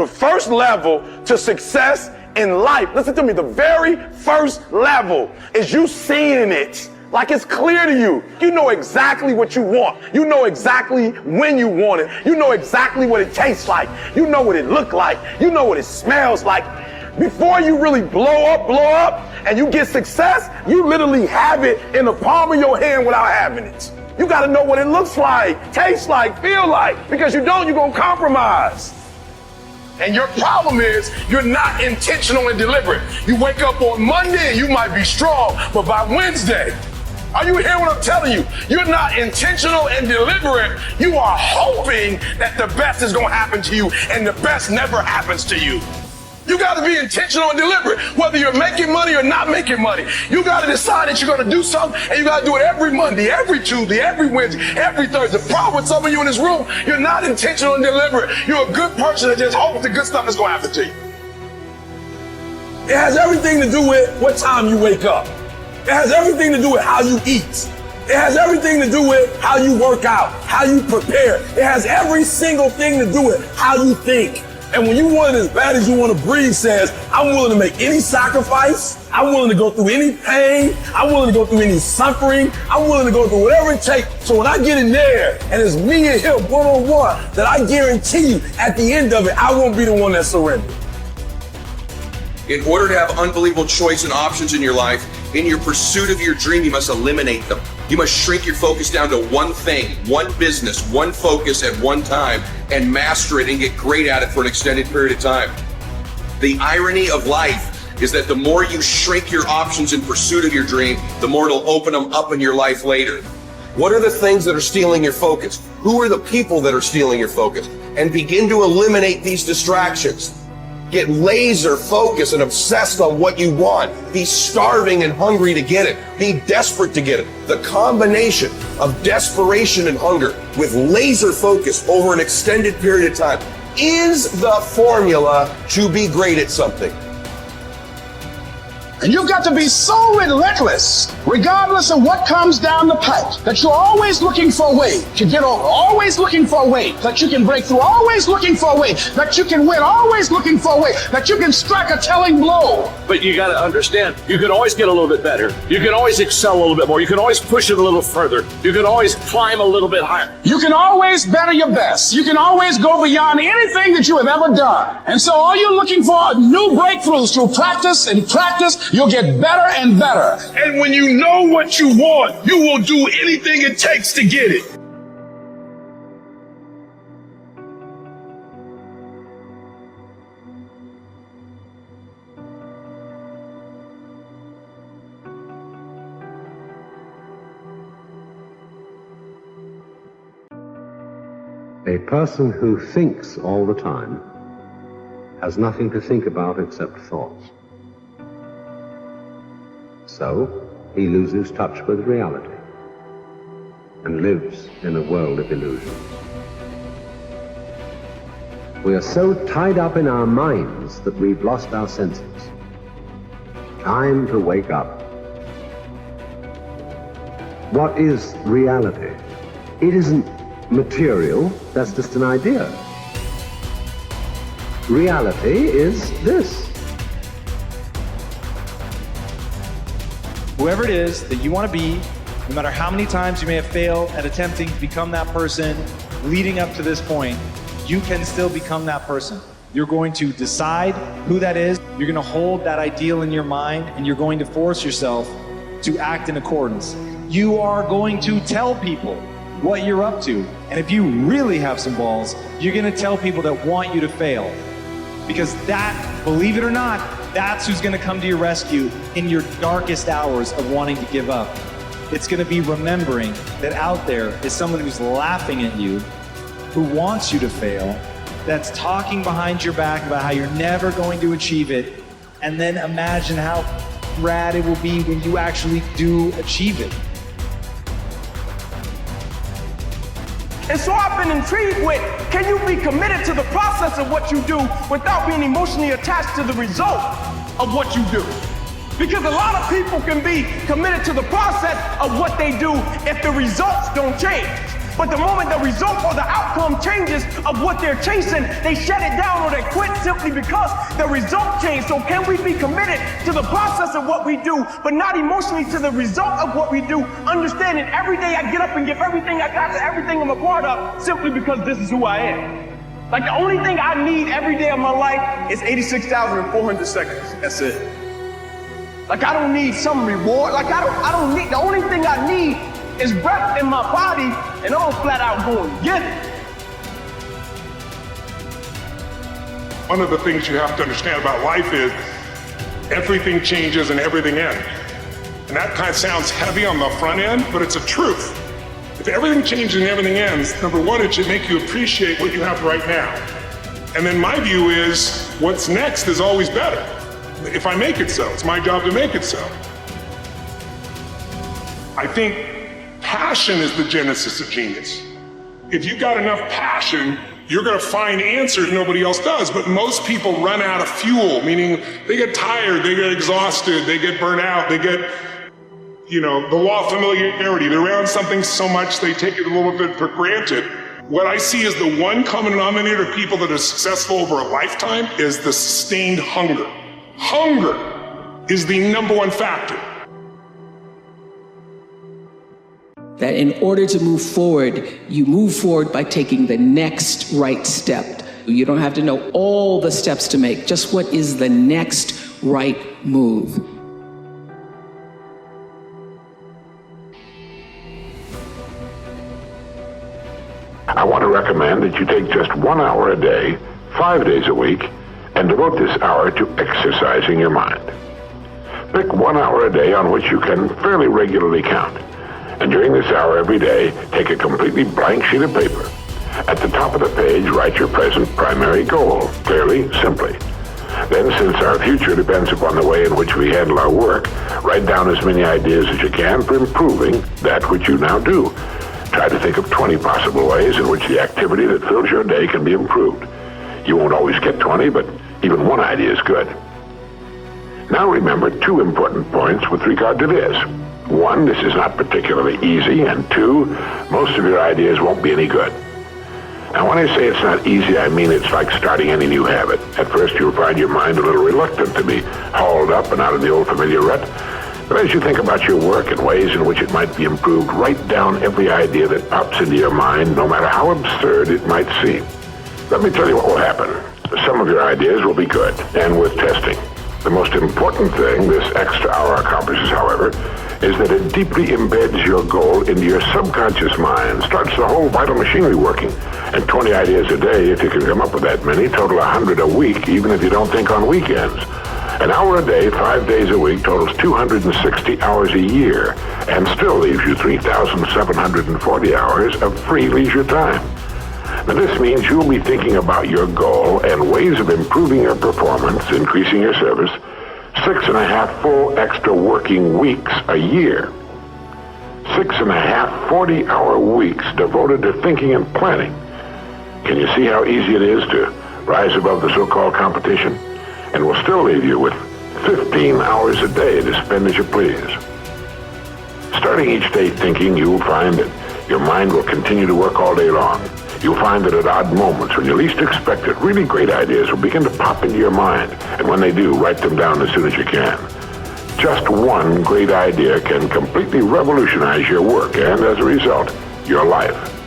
The first level to success in life, listen to me, the very first level is you seeing it like it's clear to you. You know exactly what you want. You know exactly when you want it. You know exactly what it tastes like. You know what it looks like. You know what it smells like. Before you really blow up, and you get success, you literally have it in the palm of your hand without having it. You gotta know what it looks like, tastes like, feel like, because you don't, you're gonna compromise. And your problem is you're not intentional and deliberate. You wake up on Monday and you might be strong, but by Wednesday, are you hearing what I'm telling you? You're not intentional and deliberate. You are hoping that the best is gonna happen to you, and the best never happens to you. You gotta be intentional and deliberate, whether you're making money or not making money. You gotta decide that you're gonna do something, and you gotta do it every Monday, every Tuesday, every Wednesday, every Thursday. The problem with some of you in this room, you're not intentional and deliberate. You're a good person that just hopes the good stuff is gonna happen to you. It has everything to do with what time you wake up. It has everything to do with how you eat. It has everything to do with how you work out, how you prepare. It has every single thing to do with how you think. And when you want it as bad as you want to breathe says, I'm willing to make any sacrifice. I'm willing to go through any pain. I'm willing to go through any suffering. I'm willing to go through whatever it takes. So when I get in there and it's me and him one-on-one, that I guarantee you at the end of it, I won't be the one that surrenders. In order to have unbelievable choice and options in your life, in your pursuit of your dream, you must eliminate them. You must shrink your focus down to one thing, one business, one focus at one time, and master it and get great at it for an extended period of time. The irony of life is that the more you shrink your options in pursuit of your dream, the more it'll open them up in your life later. What are the things that are stealing your focus? Who are the people that are stealing your focus? And begin to eliminate these distractions. Get laser focused and obsessed on what you want. Be starving and hungry to get it. Be desperate to get it. The combination of desperation and hunger with laser focus over an extended period of time is the formula to be great at something. And you've got to be so relentless, regardless of what comes down the pipe, that you're always looking for a way to get over, always looking for a way that you can break through, always looking for a way that you can win, always looking for a way that you can strike a telling blow. But you got to understand, you can always get a little bit better. You can always excel a little bit more. You can always push it a little further. You can always climb a little bit higher. You can always better your best. You can always go beyond anything that you have ever done. And so all you're looking for are new breakthroughs through practice and practice. You'll get better and better. And when you know what you want, you will do anything it takes to get it. A person who thinks all the time has nothing to think about except thoughts. So, he loses touch with reality and lives in a world of illusions. We are so tied up in our minds that we've lost our senses. Time to wake up. What is reality? It isn't material, that's just an idea. Reality is this. Whoever it is that you want to be, no matter how many times you may have failed at attempting to become that person leading up to this point, you can still become that person. You're going to decide who that is. You're going to hold that ideal in your mind, and you're going to force yourself to act in accordance. You are going to tell people what you're up to. And if you really have some balls, you're going to tell people that want you to fail. Because that, believe it or not, that's who's going to come to your rescue in your darkest hours of wanting to give up. It's going to be remembering that out there is someone who's laughing at you, who wants you to fail, that's talking behind your back about how you're never going to achieve it, and then imagine how rad it will be when you actually do achieve it. And so I've been intrigued with, can you be committed to the process of what you do without being emotionally attached to the result of what you do? Because a lot of people can be committed to the process of what they do if the results don't change. But the moment the result or the outcome changes of what they're chasing, they shut it down or they quit simply because the result changed. So can we be committed to the process of what we do, but not emotionally to the result of what we do, understanding every day I get up and give everything I got to everything I'm a part of simply because this is who I am. Like the only thing I need every day of my life is 86,400 seconds. That's it. Like I don't need some reward. Like I don't need, the only thing I need is breath in my body, and I'm flat out going to get it. One of the things you have to understand about life is everything changes and everything ends. And that kind of sounds heavy on the front end, but it's a truth. If everything changes and everything ends, number one, it should make you appreciate what you have right now. And then my view is what's next is always better. If I make it so, it's my job to make it so. I think passion is the genesis of genius. If you've got enough passion, you're going to find answers nobody else does. But most people run out of fuel, meaning they get tired, they get exhausted, they get burnt out, they get, the law of familiarity. They're around something so much they take it a little bit for granted. What I see as the one common denominator of people that are successful over a lifetime is the sustained hunger. Hunger is the number one factor. That in order to move forward, you move forward by taking the next right step. You don't have to know all the steps to make, just what is the next right move. I want to recommend that you take just 1 hour a day, 5 days a week, and devote this hour to exercising your mind. Pick 1 hour a day on which you can fairly regularly count. And during this hour every day, take a completely blank sheet of paper. At the top of the page, write your present primary goal, clearly, simply. Then, since our future depends upon the way in which we handle our work, write down as many ideas as you can for improving that which you now do. Try to think of 20 possible ways in which the activity that fills your day can be improved. You won't always get 20, but even one idea is good. Now remember 2 important points with regard to this. 1, this is not particularly easy, and 2, most of your ideas won't be any good. Now when I say it's not easy, I mean it's like starting any new habit. At first you'll find your mind a little reluctant to be hauled up and out of the old familiar rut. But as you think about your work and ways in which it might be improved, write down every idea that pops into your mind, no matter how absurd it might seem. Let me tell you what will happen. Some of your ideas will be good and worth testing. The most important thing this extra hour accomplishes, however, is that it deeply embeds your goal into your subconscious mind, starts the whole vital machinery working. And 20 ideas a day, if you can come up with that many, total 100 a week, even if you don't think on weekends. An hour a day, 5 days a week, totals 260 hours a year, and still leaves you 3,740 hours of free leisure time. Now this means you'll be thinking about your goal and ways of improving your performance, increasing your service, 6.5 full extra working weeks a year. 6.5 40-hour weeks devoted to thinking and planning. Can you see how easy it is to rise above the so-called competition? And will still leave you with 15 hours a day to spend as you please. Starting each day thinking, you'll find that your mind will continue to work all day long. You'll find that at odd moments, when you least expect it, really great ideas will begin to pop into your mind. And when they do, write them down as soon as you can. Just one great idea can completely revolutionize your work and, as a result, your life.